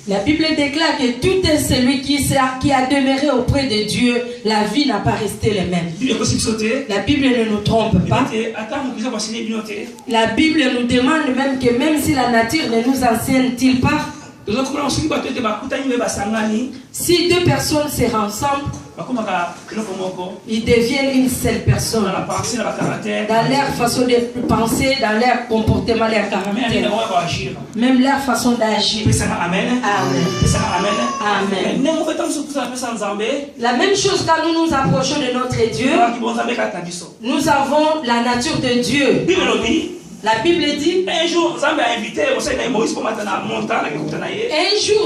La Bible déclare que tout est celui qui a demeuré auprès de Dieu, la vie n'a pas resté les mêmes. La Bible ne nous trompe pas. La Bible nous demande même que même si la nature ne nous enseigne-t-il pas, si deux personnes se rassemblent, ils deviennent une seule personne. Dans leur façon de penser, dans leur comportement, leur caractère, même leur façon d'agir. Amen. Amen. La même chose quand nous nous approchons de notre Dieu, nous avons la nature de Dieu. La Bible dit, un jour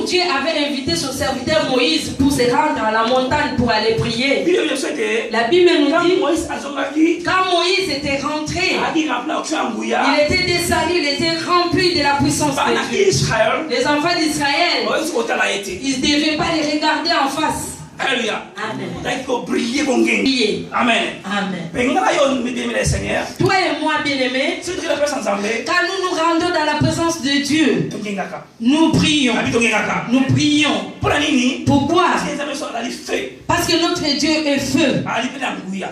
Dieu avait invité son serviteur Moïse pour se rendre à la montagne pour aller prier. La Bible nous dit, quand Moïse était rentré, il était dessali, il était rempli de la puissance de Dieu. Les enfants d'Israël, ils ne devaient pas les regarder en face. Alléluia. Amen. Amen. Amen. Toi et moi, bien-aimés, quand nous nous rendons dans la présence de Dieu, nous prions. Nous prions. Pourquoi? Parce que notre Dieu est feu.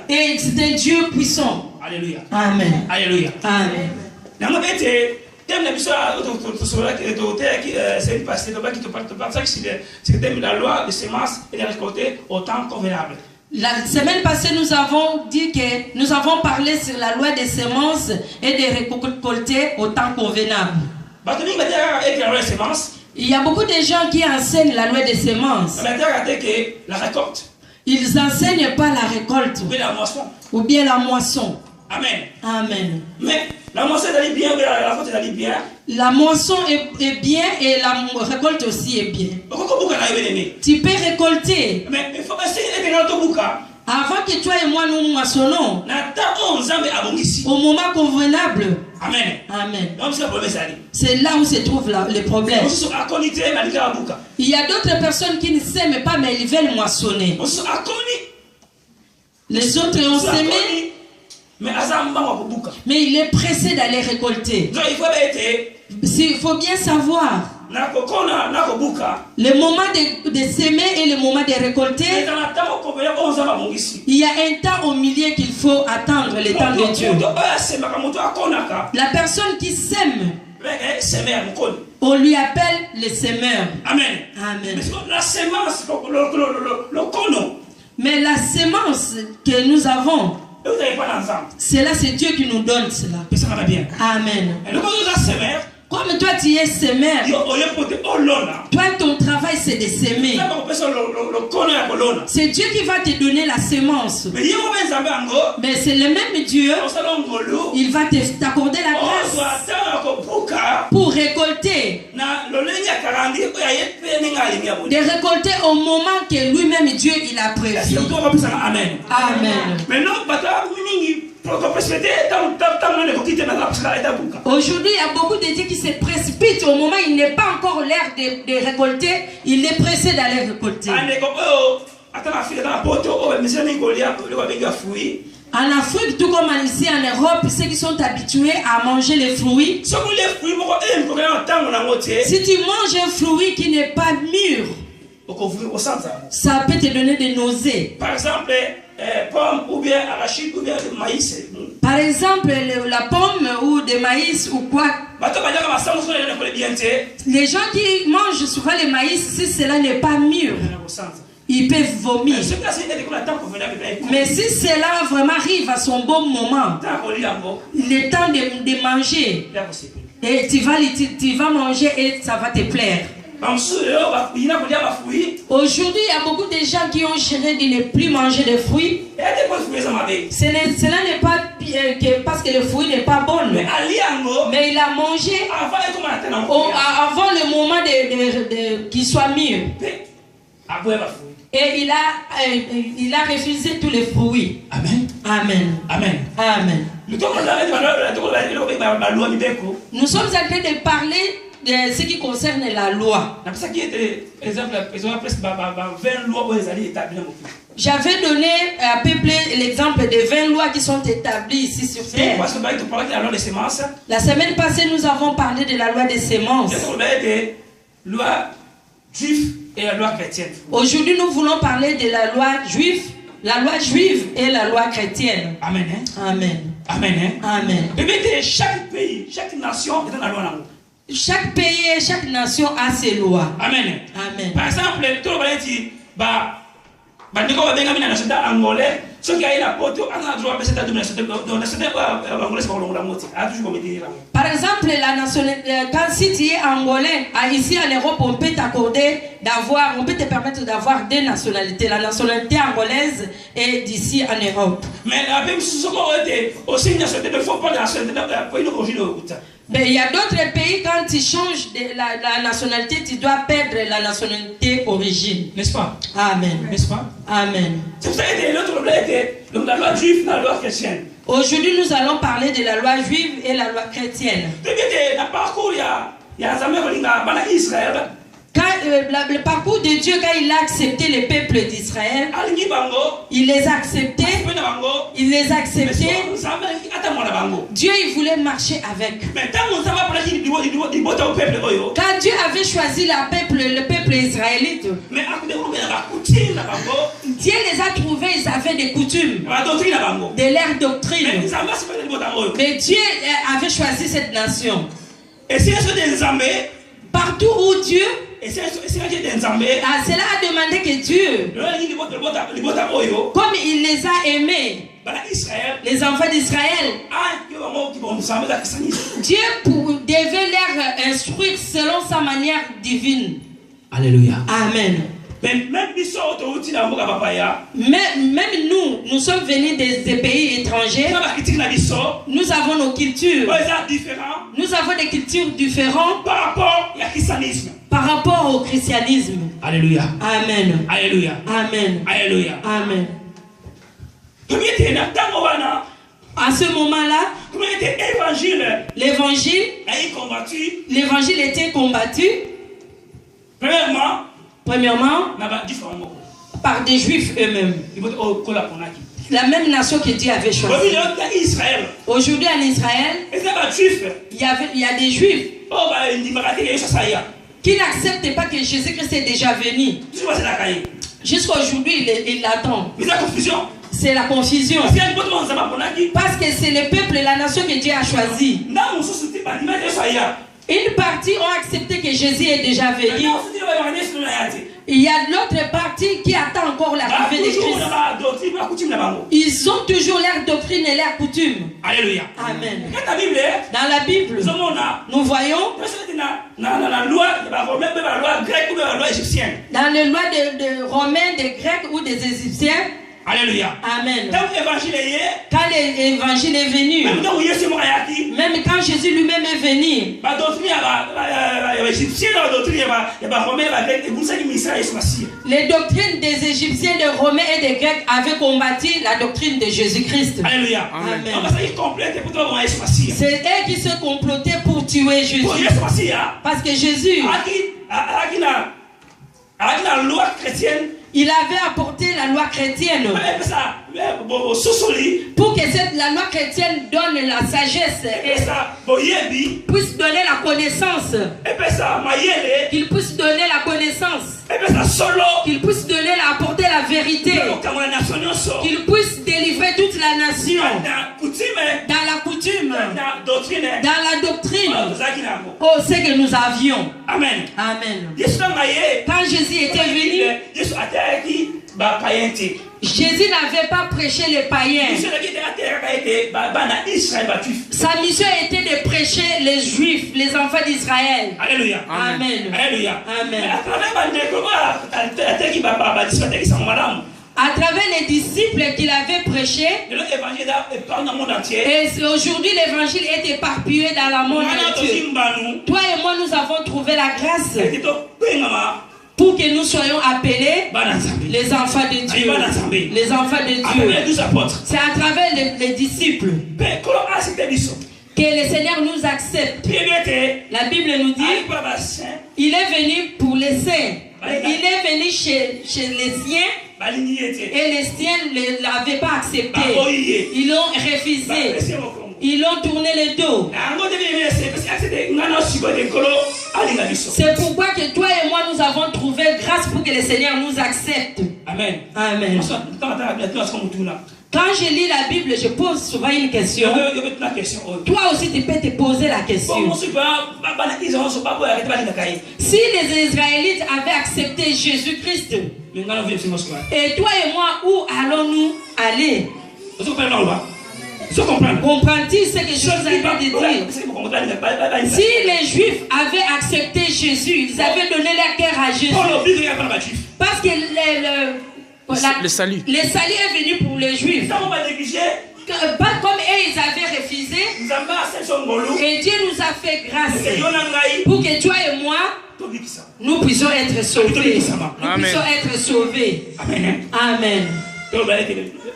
Et c'est un Dieu puissant. Alléluia. Amen. Alléluia. Amen. La loi de semences et de récolter au temps convenable. La semaine passée, nous avons dit que nous avons parlé sur la loi des semences et de récolter au temps convenable. Il y a beaucoup de gens qui enseignent la loi des semences. La récolte. Ils n'enseignent pas la récolte ou bien la moisson. Amen. Amen. Mais la moisson est bien, la récolte est bien. La moisson est bien et la récolte aussi est bien. Tu peux récolter. Mais il faut essayer. Avant que toi et moi nous moissonnons, au moment convenable. Amen. Amen. C'est là où se trouve le problème. Il y a d'autres personnes qui ne s'aiment pas, mais ils veulent moissonner. Les autres ont semé, mais il est pressé d'aller récolter. Il faut bien savoir le moment de s'aimer et le moment de récolter. Il y a un temps au milieu qu'il faut attendre, le temps de Dieu. La personne qui sème, on lui appelle le semeur. Amen. Amen. La semence, mais la semence que nous avons, cela c'est Dieu qui nous donne cela. Amen. Comme toi tu es semeur, toi ton travail c'est de semer. C'est Dieu qui va te donner la semence. Mais c'est le même Dieu, il va t'accorder la grâce pour récolter. De récolter au moment que lui-même Dieu il a prévu. Amen. Amen. Aujourd'hui, il y a beaucoup de gens qui se précipitent au moment où il n'est pas encore l'heure de récolter. Il est pressé d'aller récolter. En Afrique, tout comme ici en Europe, ceux qui sont habitués à manger les fruits, si tu manges un fruit qui n'est pas mûr, ça peut te donner des nausées. Par exemple, pomme ou bien arachide ou bien maïs. Par exemple, la pomme ou des maïs ou quoi. Les gens qui mangent souvent les maïs, si cela n'est pas mûr, ils peuvent vomir. Mais si cela vraiment arrive à son bon moment, il est temps de manger. Et tu vas manger et ça va te plaire. Aujourd'hui, il y a beaucoup de gens qui ont géré de ne plus manger de fruits. Cela n'est pas parce que le fruit n'est pas bon. Mais il a mangé avant le moment qu'il soit mûr. Et il a refusé tous les fruits. Amen. Amen. Amen. Amen. Nous sommes en train de parler de ce qui concerne la loi. J'avais donné à peu près l'exemple de 20 lois qui sont établies ici sur terre. La semaine passée, nous avons parlé de la loi des semences. juive et la loi chrétienne. Aujourd'hui, nous voulons parler de la loi juive et la loi chrétienne. Amen. Amen. Amen. Amen. Et chaque pays, chaque nation est dans la loi. Chaque pays et chaque nation a ses lois. Amen. Amen. Par exemple, tout le monde dit, ndiko babenga mina nationalité angolais soki ayi na poto anga droit pesa tatu nationalité angolais c'est kolongola moti a toujours commettre. Par exemple, la nationalité, quand si tu es angolais, ici en Europe, on peut t'accorder on peut te permettre d'avoir deux nationalités, la nationalité angolaise et d'ici en Europe. Mais la même chose aussi une nationalité, il faut pas de nationalité pour une origine. Mais il y a d'autres pays, quand tu changes de la nationalité, tu dois perdre la nationalité origine. N'est-ce pas? Amen. N'est-ce pas? Amen. C'est pour ça que l'autre problème était la loi juive, la loi chrétienne. Aujourd'hui, nous allons parler de la loi juive et la loi chrétienne. Dans le parcours, il y a un Israël. Le parcours de Dieu, quand il a accepté le peuple d'Israël, il les a acceptés. Il les a acceptés. Dieu, il voulait marcher avec. Quand Dieu avait choisi le peuple israélite, Dieu les a trouvés, ils avaient des coutumes, de leur doctrine. Mais Dieu avait choisi cette nation. Partout où Dieu, cela a demandé que Dieu, comme il les a aimés, les enfants d'Israël, Dieu devait leur instruire selon sa manière divine. Alléluia. Amen. Même nous sommes venus des pays étrangers. Nous avons nos cultures. Nous avons des cultures différentes par rapport au christianisme. Alléluia. Amen. Alléluia. Amen. Alléluia. Amen. À ce moment-là, l'évangile était combattu. Premièrement, par des juifs eux-mêmes. La même nation que Dieu avait choisie. Aujourd'hui en Israël, il y a des juifs qui n'acceptent pas que Jésus-Christ est déjà venu. Jusqu'à aujourd'hui, ils l'attendent. C'est la confusion. Parce que c'est le peuple, la nation que Dieu a choisi. Une partie ont accepté que Jésus est déjà venu. Il y a l'autre partie qui attend encore l'arrivée de Christ. Ils ont toujours leur doctrine et leur coutume. Alléluia. Amen. Dans la Bible, nous voyons dans les lois de Romains, des Grecs ou des Égyptiens. Alléluia. Amen. Quand l'évangile est venu, même quand Jésus lui-même est venu, les doctrines des Égyptiens, des Romains et des Grecs avaient combattu la doctrine de Jésus-Christ. Alléluia. Amen. C'est eux qui se complotaient pour tuer Jésus. Parce que Jésus, la loi chrétienne, il avait apporté la loi chrétienne pour que la loi chrétienne donne la sagesse et puisse donner la connaissance. Qu'il puisse donner la connaissance. Qu'il puisse apporter la vérité. Qu'il puisse délivrer toute la nation dans la coutume, dans la doctrine. Oh, c'est que nous avions. Amen. Amen. Quand Jésus était venu, Jésus n'avait pas prêché les païens. Sa mission était de prêcher les juifs, les enfants d'Israël. Alléluia. Amen. Alléluia. Amen. À travers les disciples qu'il avait prêchés, et aujourd'hui l'évangile est éparpillé dans le monde entier. Toi et moi, nous avons trouvé la grâce pour que nous soyons appelés les enfants de Dieu. Les enfants de Dieu. C'est à travers les disciples que le Seigneur nous accepte. La Bible nous dit, il est venu pour les saints. Il est venu chez les siens et les siens ne l'avaient pas accepté. Ils l'ont refusé. Ils l'ont tourné le dos. C'est pourquoi que toi et moi nous avons trouvé grâce pour que le Seigneur nous accepte. Amen. Amen. Quand je lis la Bible, je pose souvent une question. Toi aussi, tu peux te poser la question. Si les Israélites avaient accepté Jésus-Christ, et toi et moi, où allons-nous aller? Comprends-tu ce que je vous avais dit? Si les Juifs avaient accepté Jésus, ils avaient donné leur cœur à Jésus. Parce que le salut est venu pour les Juifs. Pas comme eux, ils avaient refusé. Et Dieu nous a fait grâce pour que toi et moi, nous puissions être sauvés. Nous puissions être sauvés. Amen.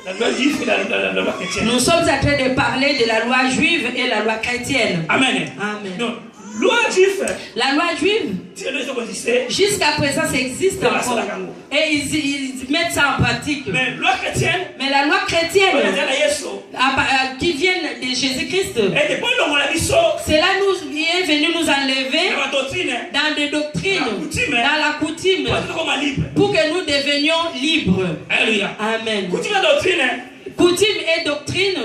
La loi juive et la loi chrétienne. Nous sommes en train de parler de la loi juive et la loi chrétienne. Amen. Amen. Donc, loi juive. La loi juive, jusqu'à présent, ça existe encore. Et ils mettent ça en pratique. Mais la loi chrétienne, qui vient de Jésus-Christ, cela nous est venu nous enlever dans des doctrines, dans la coutume, pour que nous devenions libres. Amen. Coutume et doctrine,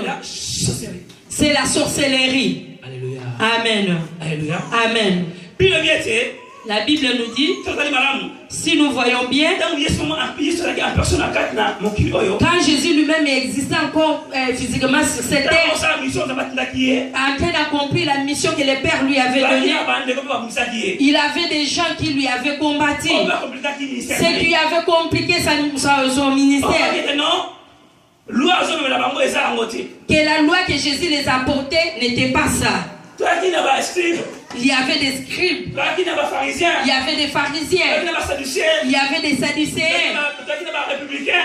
c'est la sorcellerie. Alléluia. Amen. Alléluia. Amen. La Bible nous dit, si nous voyons bien, quand Jésus lui-même existait encore physiquement sur cette terre, en train d'accomplir la mission que le Père lui avait donnée, il avait des gens qui lui avaient combattu, ce qui avait compliqué son ministère. Que la loi que Jésus les apportait n'était pas ça. Il y avait des scribes, il y avait des pharisiens, il y avait des sadducéens,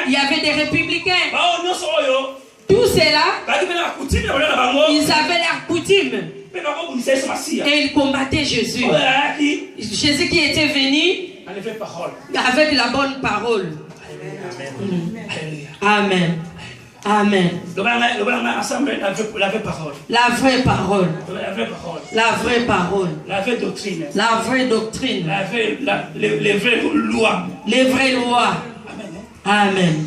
il y avait des républicains. Tout cela, ils avaient leur coutume et ils combattaient Jésus. Jésus qui était venu avec la bonne parole. Amen. Amen. La vraie parole. La vraie parole. La vraie parole. La vraie doctrine. La vraie doctrine. Les vraies lois. Les vraies lois. Amen.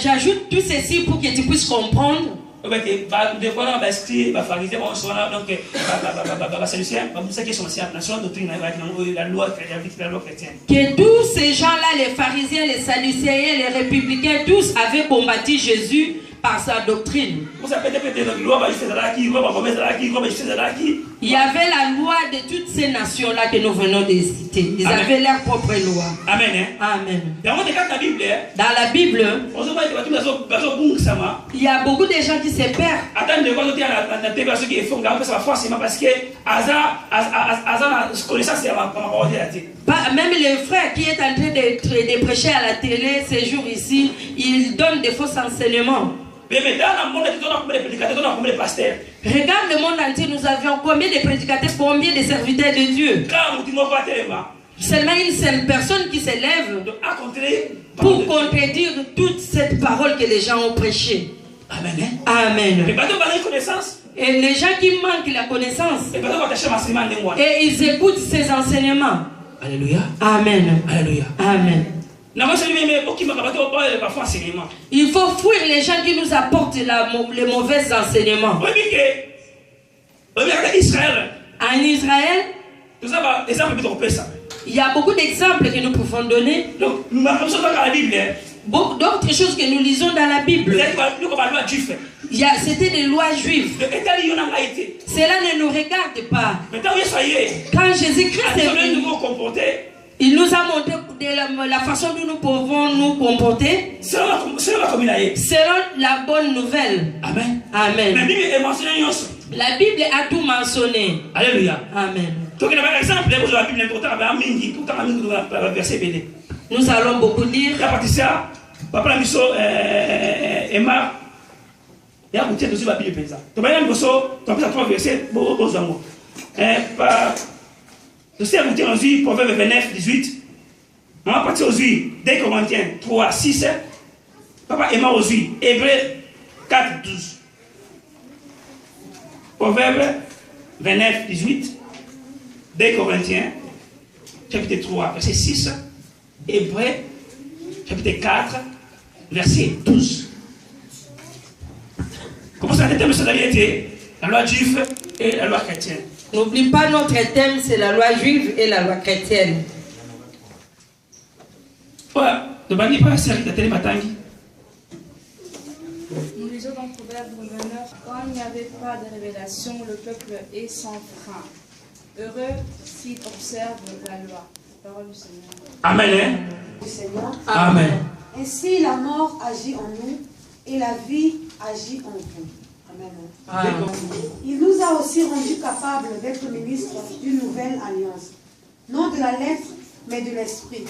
J'ajoute tout ceci pour que tu puisses comprendre. Que tous ces gens-là, les pharisiens, les sadducéens, les républicains, tous avaient combattu Jésus par sa doctrine. Il y avait la loi de toutes ces nations-là que nous venons de citer. Ils avaient leur propre loi. Amen. Amen. Dans la Bible, il y a beaucoup de gens qui se perdent. Même les frères qui est en train de prêcher à la télé ces jours ici, ils donnent des faux enseignements. Regarde le monde entier, nous avions combien de prédicateurs, combien de serviteurs de Dieu. Seulement une seule personne qui s'élève pour contredire toute cette parole que les gens ont prêchée. Amen. Amen. Et les gens qui manquent la connaissance, et ils écoutent ces enseignements. Alléluia. Amen. Alléluia. Amen. Il faut fuir les gens qui nous apportent les mauvais enseignements. En Israël, il y a beaucoup d'exemples que nous pouvons donner. Beaucoup d'autres choses que nous lisons dans la Bible. C'était des lois juives. Cela ne nous regarde pas. Quand Jésus-Christ est venu, il nous a montré la façon dont nous pouvons nous comporter selon la bonne nouvelle. Amen. Amen. La Bible a tout mentionné. Alléluia. Amen. Nous allons beaucoup dire. Papa Misso Emma, il y a beaucoup de choses à la Bible. Tu vas y aller, tu vas trois versets, je sais à vous dire en Juif, Proverbe 29, 18. On va partir aux Juifs, 2 Corinthiens 3, 6. Papa Emma aux Juifs, Hébreux 4, 12. Proverbe 29, 18. 2 Corinthiens, chapitre 3, verset 6. Hébreux, chapitre 4, verset 12. Comment ça détermine cette réalité? La loi juive et la loi chrétienne. N'oublie pas, notre thème, c'est la loi juive et la loi chrétienne. Ouais, de Bani pas série de Télématangi. Nous lisons dans Proverbe 29, quand il n'y avait pas de révélation, le peuple est sans frein. Heureux s'il observe la loi. Parole du Seigneur. Amen. Du Seigneur. Amen. Ainsi la mort agit en nous et la vie agit en vous. Amen. Amen. Il nous a aussi rendus capables d'être ministres d'une nouvelle alliance. Non de la lettre, mais de l'esprit.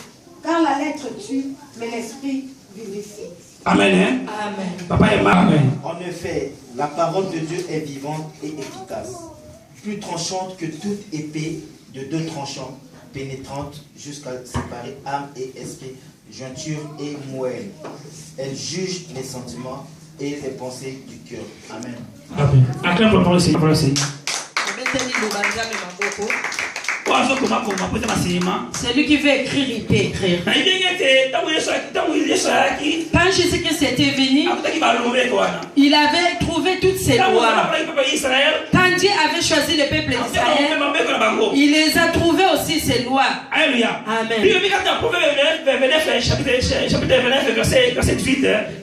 Car la lettre tue, mais l'esprit vivifie. Amen. Amen. Papa et maman. Amen. En effet, la parole de Dieu est vivante et efficace, plus tranchante que toute épée de 2 tranchants, pénétrante jusqu'à séparer âme et esprit, jointure et moelle. Elle juge les sentiments et les pensées du cœur. Amen. Amen. Acclame la parole du Seigneur. Celui qui veut écrire, il peut écrire. Quand Jésus-Christ était venu, il avait trouvé toutes ces lois. Quand Dieu avait choisi le peuple d'Israël, il les a trouvées aussi, ces lois. Alléluia. Amen.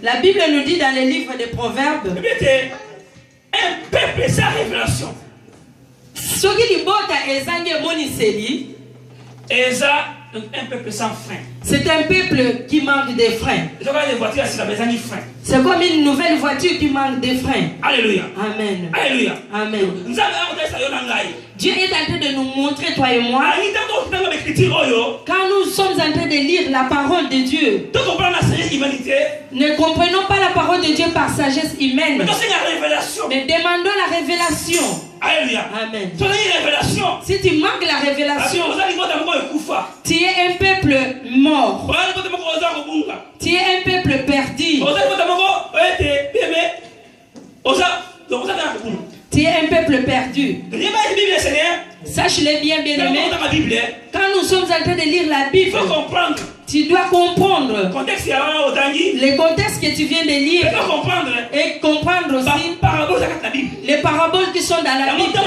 La Bible nous dit dans les livres des Proverbes, un peuple sans révélation. Un peuple sans frein. C'est un peuple qui manque de freins. C'est comme une nouvelle voiture qui manque de freins. Alléluia. Amen. Alléluia. Amen. Dieu est en train de nous montrer, toi et moi, quand nous sommes en train de lire la parole de Dieu, ne comprenons pas la parole de Dieu par sagesse humaine, mais demandons la révélation. Alléluia. Amen. Révélation. Si tu manques la révélation, tu es un peuple mort. Tu es un peuple perdu. Tu es un peuple perdu. Sache-le bien, bien-aimé. Quand nous sommes en train de lire la Bible, tu dois comprendre le contexte que tu viens de lire et comprendre aussi les paraboles qui sont dans la Bible.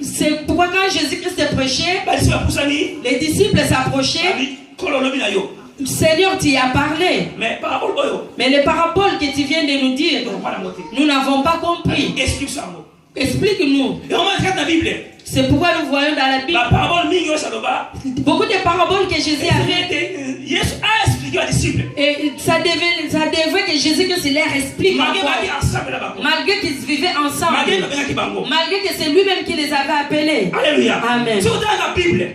C'est pourquoi quand Jésus-Christ prêchait, les disciples s'approchaient. Seigneur, tu y as parlé. Mais les paraboles que tu viens de nous dire, nous n'avons pas compris. Explique-nous. C'est pourquoi nous voyons dans la Bible beaucoup de paraboles que Jésus avait. Et ça devait que Jésus-Christ leur explique encore. Malgré qu'ils vivaient ensemble. Malgré que c'est lui-même qui les avait appelés. Alléluia. Amen.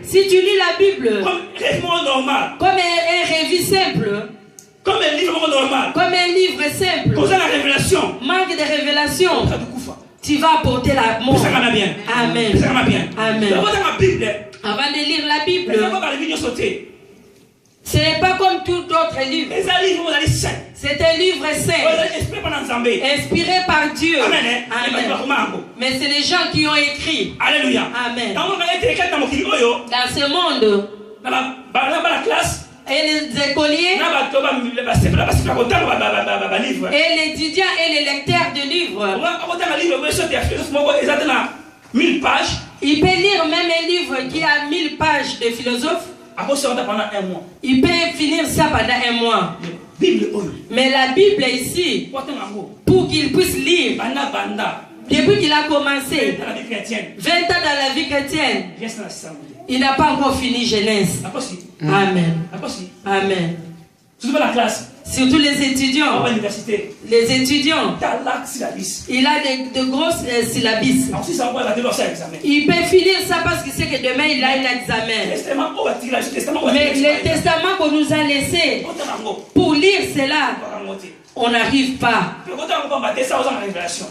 Si tu lis la Bible comme un révis simple, comme un livre normal, comme un livre simple, manque de révélation, tu vas apporter la mort. Amen. Amen. Avant de lire la Bible, ce n'est pas comme tout autre livre. C'est un livre saint, inspiré par Dieu. Amen. Mais c'est les gens qui ont écrit. Alléluia. Amen. Dans ce monde, et les écoliers, et les étudiants et les lecteurs de livres, il peut lire même un livre qui a 1000 pages de philosophe. Il peut finir ça pendant un mois. Mais la Bible ici, pour qu'il puisse lire, depuis qu'il a commencé 20 ans dans la vie chrétienne, il n'a pas encore fini Genèse. Amen. Amen. Surtout les étudiants. Les étudiants. Il a de grosses syllabis. Il peut finir ça parce qu'il sait que demain il a un examen. Mais le testament qu'on nous a laissé pour lire cela, on n'arrive pas.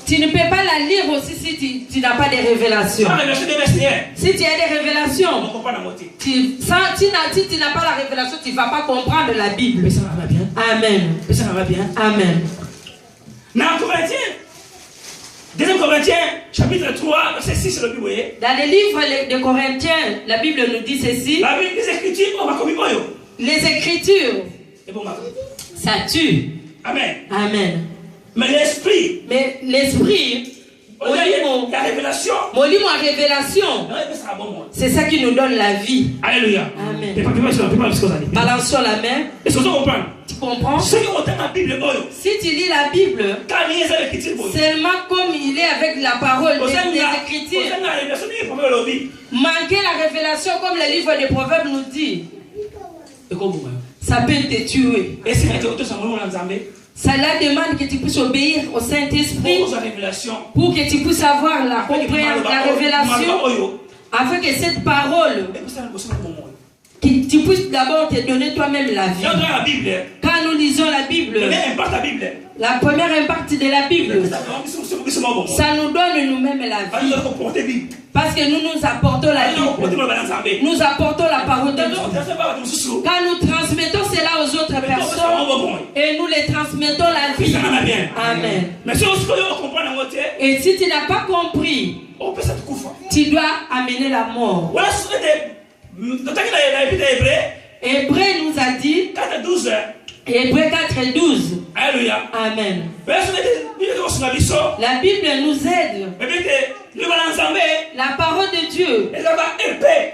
Tu ne peux pas la lire aussi si tu n'as pas de révélation. Si tu as des révélations, si tu n'as pas la révélation, tu ne vas pas comprendre la Bible. Amen. Amen. 2 Corinthiens, chapitre 3, verset 6, le Bible. Dans le livre de Corinthiens, la Bible nous dit ceci. Les Écritures, les Écritures, ça tue. Amen. Amen. Mais l'esprit, la révélation, c'est ça qui nous donne la vie. Alléluia. Amen. Balançons la main. Tu comprends? Si tu lis la Bible, seulement comme il est avec la parole des Écritures, manquer la révélation comme le livre des Proverbes nous dit, ça peut te tuer. Cela demande que tu puisses obéir au Saint-Esprit pour que tu puisses avoir la révélation, afin que cette parole, que tu puisses d'abord te donner toi-même la vie. Quand nous lisons la Bible, la première impact de la Bible, ça nous donne nous-mêmes la vie. Parce que nous nous apportons la vie. Nous apportons la parole de Dieu. Quand nous transmettons cela aux autres personnes, et nous les transmettons la vie. Amen. Et si tu n'as pas compris, tu dois amener la mort. Hébreu nous a dit, Hébreu 4:12. Alléluia. Amen. La Bible nous aide. La parole de Dieu,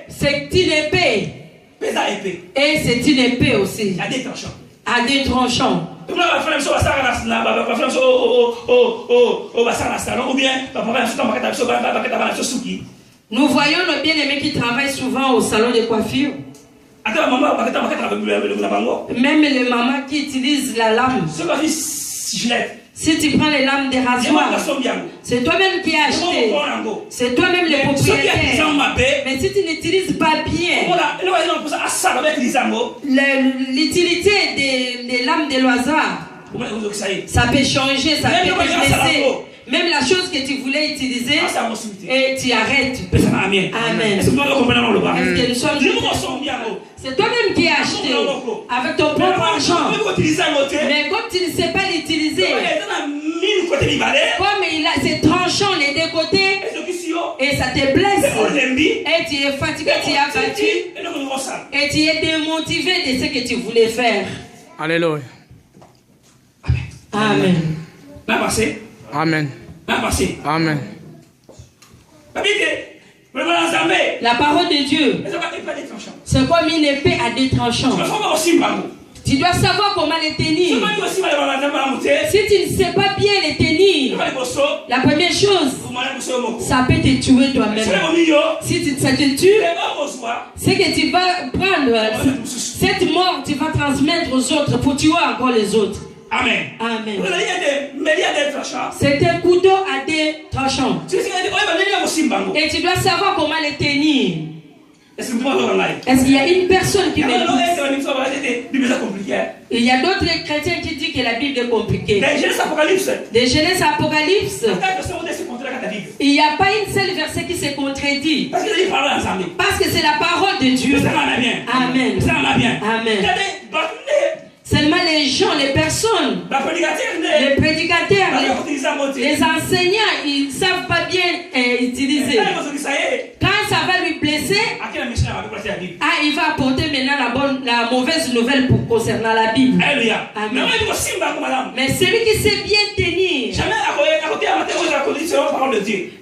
c'est une épée. Et c'est une épée aussi. À deux tranchants. Nous voyons nos bien-aimés qui travaillent souvent au salon de coiffure. Même les mamans qui utilisent la lame. Si tu prends les lames des rasoirs, c'est toi-même qui as acheté. C'est toi-même le propriétaire. Mais si tu n'utilises pas bien l'utilité des lames de loisir, ça peut changer, ça peut te blesser. Même la chose que tu voulais utiliser, et tu arrêtes. Amen. Est-ce que nous sommes... C'est toi-même qui as acheté avec ton propre argent. Mais comme tu ne sais pas l'utiliser, comme c'est tranchant les deux côtés, et ça te blesse, et tu es fatigué, tu es abattu, et tu es démotivé de ce que tu voulais faire. Alléluia. Amen. Amen. Amen. La parole de Dieu, c'est comme une épée à deux tranchants. Tu dois savoir comment les tenir. Si tu ne sais pas bien les tenir, la première chose, ça peut te tuer toi-même. Si ça te tue, c'est que tu vas prendre cette mort, tu vas transmettre aux autres pour tuer encore les autres. Amen. Amen. C'est un couteau à deux tranchants. Et tu dois savoir comment les tenir. Est-ce qu'il y a une personne qui m'écoute? Il y a d'autres chrétiens qui disent que la Bible est compliquée. Des Genèse Apocalypse, il n'y a pas une seule verset qui se contredit. Parce que c'est la parole de Dieu. Amen. Amen. Seulement les gens, les personnes, les prédicateurs, les enseignants, ils ne savent pas bien utiliser. Quand ça va lui blesser, il va apporter maintenant la mauvaise nouvelle concernant la Bible. Amen. Mais celui qui sait bien tenir,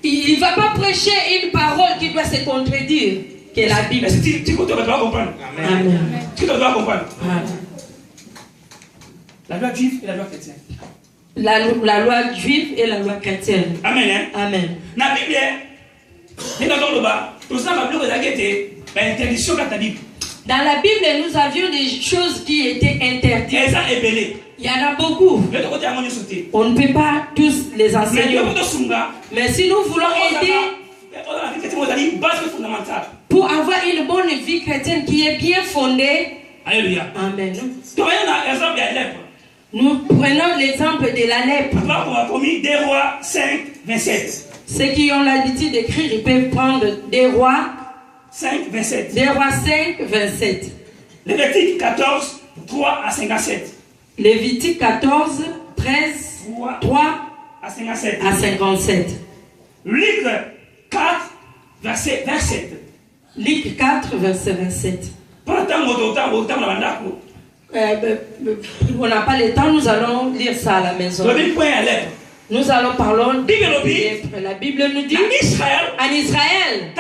il ne va pas prêcher une parole qui doit se contredire, que la Bible. Amen. La loi juive et la loi chrétienne. La loi juive et la loi chrétienne. Amen. Amen. La Bible, dans la Bible, nous avions des choses qui étaient interdites. Il y en a beaucoup. On ne peut pas tous les enseigner. Mais si nous voulons aider pour avoir une bonne vie chrétienne qui est bien fondée, Alléluia. Amen. Nous prenons l'exemple de la lèpre. 2 Rois 5, 27. Ceux qui ont l'habitude d'écrire, ils peuvent prendre 2 Rois 5, 27. 2 Rois 5, 27. Lévitique 14, 3 à 57. Lévitique 14, 13, 3 à 57. À 57. Luc 4, verset 27. Luc 4, verset 27. On n'a pas le temps, nous allons lire ça à la maison. Nous allons parler de la Bible nous dit en Israël,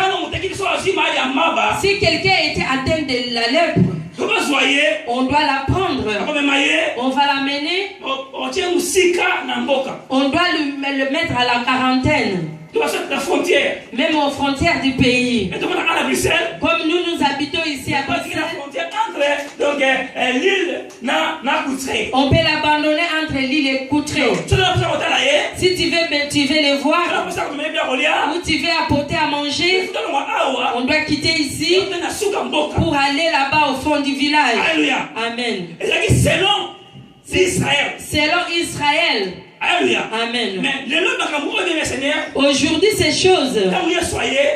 si quelqu'un était atteint de la lèpre, on doit la prendre, on va l'amener, on doit le mettre à la quarantaine. Même aux frontières du pays. Comme nous habitons ici à Bruxelles, on peut l'abandonner entre l'île et Coutray. Si tu veux les voir, ou tu veux apporter à manger, on doit quitter ici pour aller là-bas au fond du village. Amen. Selon Israël. Amen. Aujourd'hui, ces choses,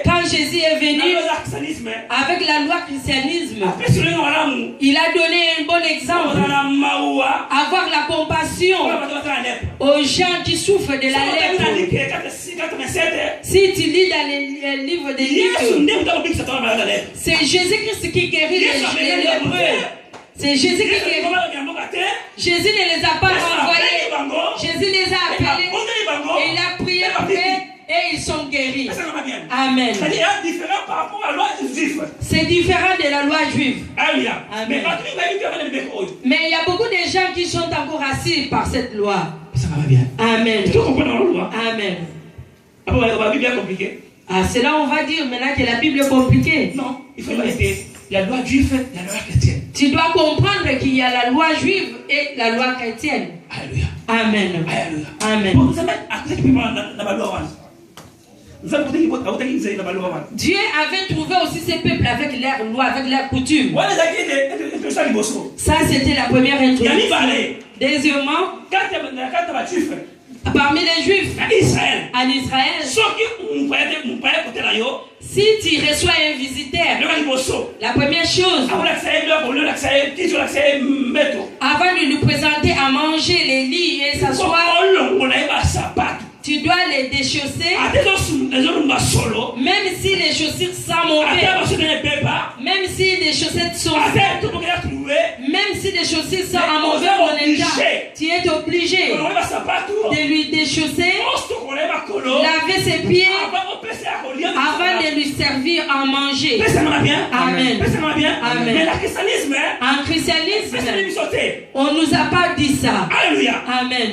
quand Jésus est venu avec la loi christianisme, il a donné un bon exemple. Avoir la compassion aux gens qui souffrent de la lèpre. Si tu lis dans les livres des livres, c'est Jésus-Christ qui guérit les lépreux. C'est Jésus qui guérit. Jésus ne les a pas renvoyés. Jésus les a appelés et il a prié pour eux et ils sont guéris. Amen. C'est différent de la loi juive. Amen. Mais il y a beaucoup de gens qui sont encore assis par cette loi. Amen. Amen. Ah, c'est là où on va dire maintenant que la Bible est compliquée. Non, il faut rester. La loi juive et la loi chrétienne. Tu dois comprendre qu'il y a la loi juive et la loi chrétienne. Alléluia. Amen. Alléluia. Amen. Dieu avait trouvé aussi ces peuples avec leurs lois, avec leurs coutumes. Ça, c'était la première introduction. Deuxièmement, parmi les Juifs en Israël, si tu reçois un visiteur, la première chose, avant de lui présenter à manger les lits et s'asseoir, tu dois les déchausser, même si les chaussures sont mauvaises, même si les chaussettes sont faites, même si les chaussures sont en mauvais état, tu es obligé de lui déchausser, laver ses pieds avant de lui servir à manger. Amen. Amen. En christianisme, on ne nous a pas dit ça. Amen.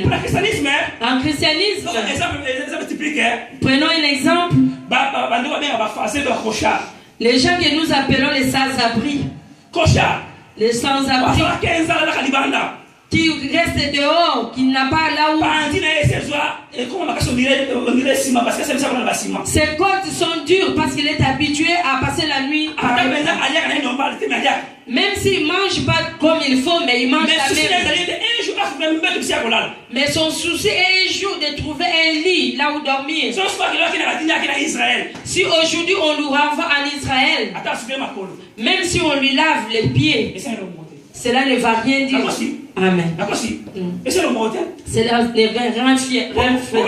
En christianisme, prenons un exemple. Les gens que nous appelons les sans-abri. Les sans-abri qui restent dehors, qui n'a pas là où. Ses côtes sont dures parce qu'il est habitué à passer la nuit. Même s'il ne mange pas comme il faut, mais il mange la même. Mais son souci est un jour de trouver un lit là où dormir. Si aujourd'hui on nous renvoie en Israël, même si on lui lave les pieds, cela ne va rien dire. Amen. C'est là les rien fait.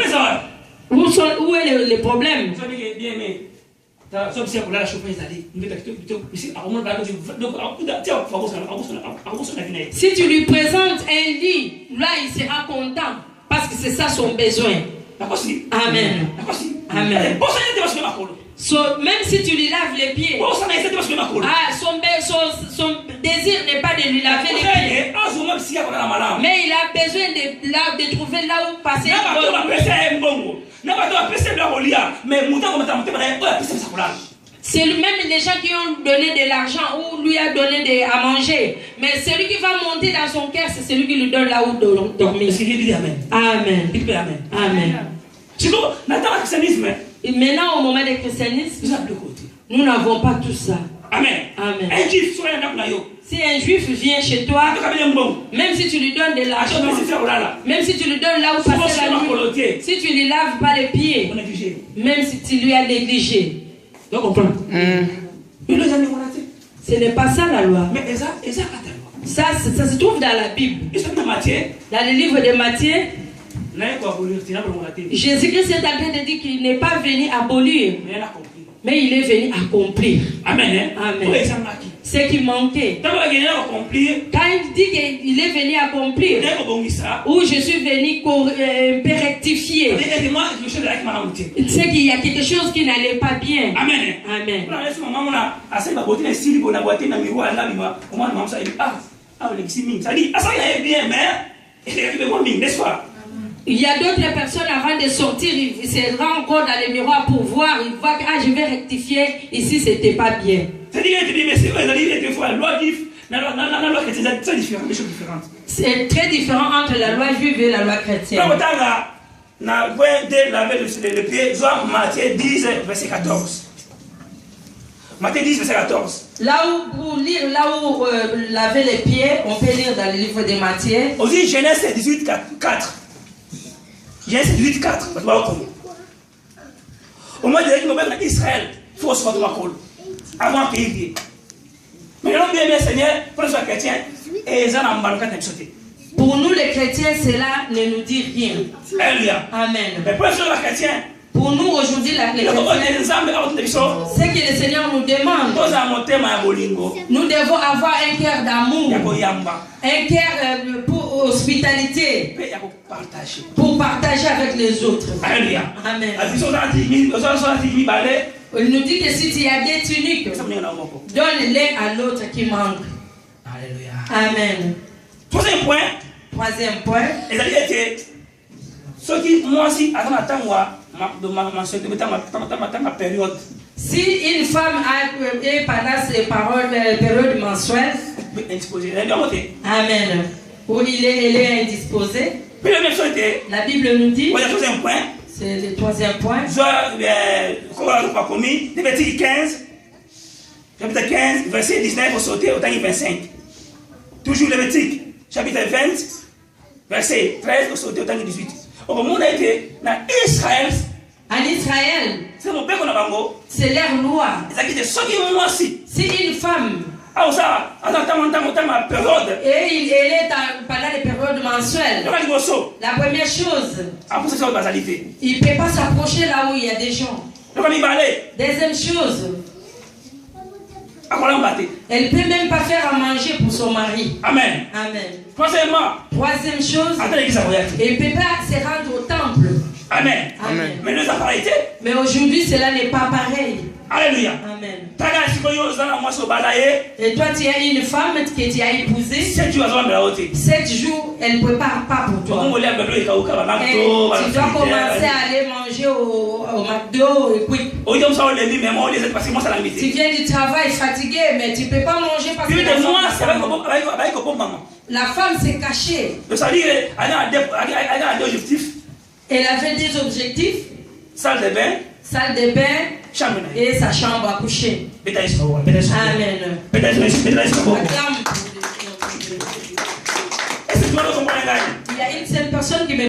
Où est le problème? Si tu lui présentes un lit, là il sera content parce que c'est ça son besoin. Amen. Amen. Même si tu lui laves les pieds, son désir n'est pas de lui laver les pieds, mais il a besoin de trouver là où passer. C'est même les gens qui ont donné de l'argent ou lui a donné à manger. Mais celui qui va monter dans son cœur, c'est celui qui lui donne là où dormir. Amen. Amen. Et maintenant, au moment du christianisme, nous n'avons pas tout ça. Amen. Amen. Si un juif vient chez toi, même si tu lui donnes de l'argent, même si tu lui donnes là où passer la nuit, si tu lui laves pas les pieds, même si tu lui as négligé, tu comprends? Ce n'est pas ça la loi. Ça se trouve dans la Bible. Dans le livre de Matthieu, Jésus-Christ est en train de dire qu'il n'est pas venu abolir, mais il est venu accomplir. Amen. Amen. Ce qui manquait. Quand il dit qu'il est venu accomplir, ou je suis venu rectifier, c'est qu'il y a quelque chose qui n'allait pas bien. Amen. Amen. Il y a d'autres personnes avant de sortir, ils se rendent encore dans le miroir pour voir, ils voient que je vais rectifier, ici c'était pas bien. C'est très différent entre la loi juive et la loi chrétienne. Matthieu 10, verset 14. Matthieu 10, verset 14. Là où, pour lire, là où laver les pieds, on peut lire dans le livre de Matthieu. Aussi, Genèse 18, 4. Genèse 18, 4. Au moins, Israël, il faut se rendre compte. Avant qu'il y ait. Mais non, bien, Seigneur, pour les chrétiens, et ils ont sauté. Pour nous, les chrétiens, cela ne nous dit rien. Alléluia. Amen. Mais pour les chrétiens, pour nous, aujourd'hui, les chrétiens, ce que le Seigneur nous demande, nous devons avoir un cœur d'amour, un cœur pour hospitalité, pour partager avec les autres. Alléluia. Amen. Il nous dit que si tu as des tuniques, donne-les à l'autre qui manque. Alléluia. Amen. Troisième point. Ce qui, moi aussi, si une femme est pendant ces périodes mensuelles, amen, où elle est indisposée, la Bible nous dit, c'est le troisième point. Chapitre 15, verset 19, au sauter au temps 25. Toujours Lévitique, chapitre 20, verset 13, au sauter au temps 18. Au moment où on a été dans Israël, en Israël, c'est leur loi. Si une femme et elle est pendant les périodes mensuelles, la première chose, il ne peut pas s'approcher là où il y a des gens. Deuxième chose, elle ne peut même pas faire à manger pour son mari. Amen. Amen. Troisième chose, elle ne peut pas se rendre au temple. Amen. Amen. Mais aujourd'hui, cela n'est pas pareil. Alléluia. Amen. Et toi, tu as une femme que tu as épousée. 7 jours, elle ne prépare pas pour toi. Et tu dois commencer à aller manger au McDo et quick. Tu viens du travail fatigué, mais tu ne peux pas manger parce que la femme s'est cachée. Elle avait des objectifs. Salle de bain et sa chambre à coucher. Amen. Il y a une seule personne qui me